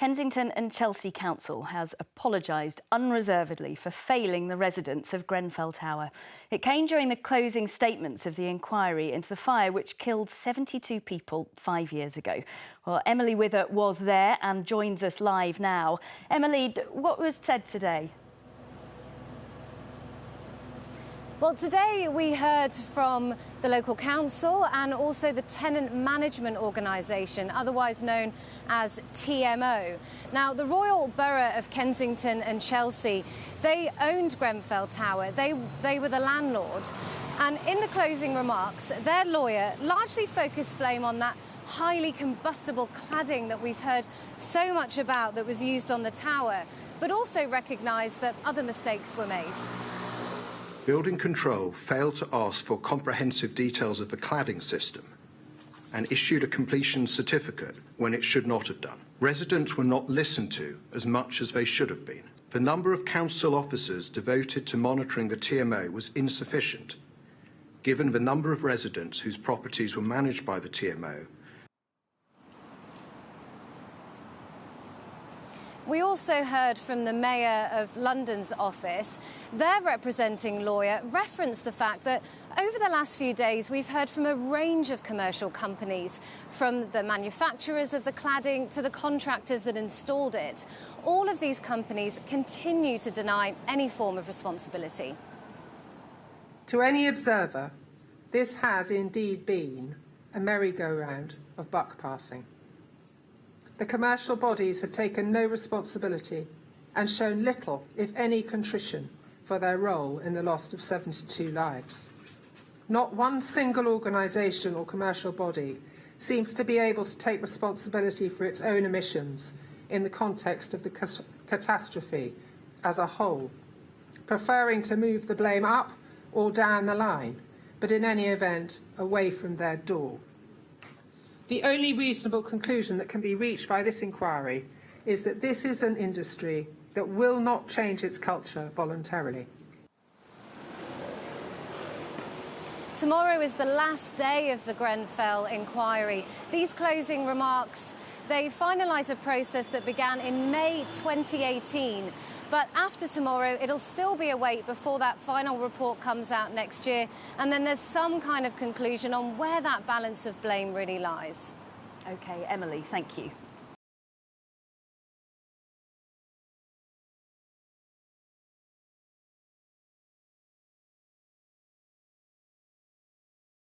Kensington and Chelsea Council has apologised unreservedly for failing the residents of Grenfell Tower. It came during the closing statements of the inquiry into the fire which killed 72 people 5 years ago. Well, Emily Wither was there and joins us live now. Emily, what was said today? Well, today we heard from the local council and also the tenant management organisation, otherwise known as TMO. Now, the Royal Borough of Kensington and Chelsea, they owned Grenfell Tower. They were the landlord. And in the closing remarks, their lawyer largely focused blame on that highly combustible cladding that we've heard so much about that was used on the tower, but also recognised that other mistakes were made. Building Control failed to ask for comprehensive details of the cladding system and issued a completion certificate when it should not have done. Residents were not listened to as much as they should have been. The number of council officers devoted to monitoring the TMO was insufficient, given the number of residents whose properties were managed by the TMO. We also heard from the Mayor of London's office. Their representing lawyer referenced the fact that over the last few days we've heard from a range of commercial companies, from the manufacturers of the cladding to the contractors that installed it. All of these companies continue to deny any form of responsibility. To any observer, this has indeed been a merry-go-round of buck passing. The commercial bodies have taken no responsibility and shown little, if any, contrition for their role in the loss of 72 lives. Not one single organisation or commercial body seems to be able to take responsibility for its own emissions in the context of the catastrophe as a whole, preferring to move the blame up or down the line, but in any event, away from their door. The only reasonable conclusion that can be reached by this inquiry is that this is an industry that will not change its culture voluntarily. Tomorrow is the last day of the Grenfell inquiry. These closing remarks, they finalise a process that began in May 2018. But after tomorrow, it'll still be a wait before that final report comes out next year. And then there's some kind of conclusion on where that balance of blame really lies. OK, Emily, thank you.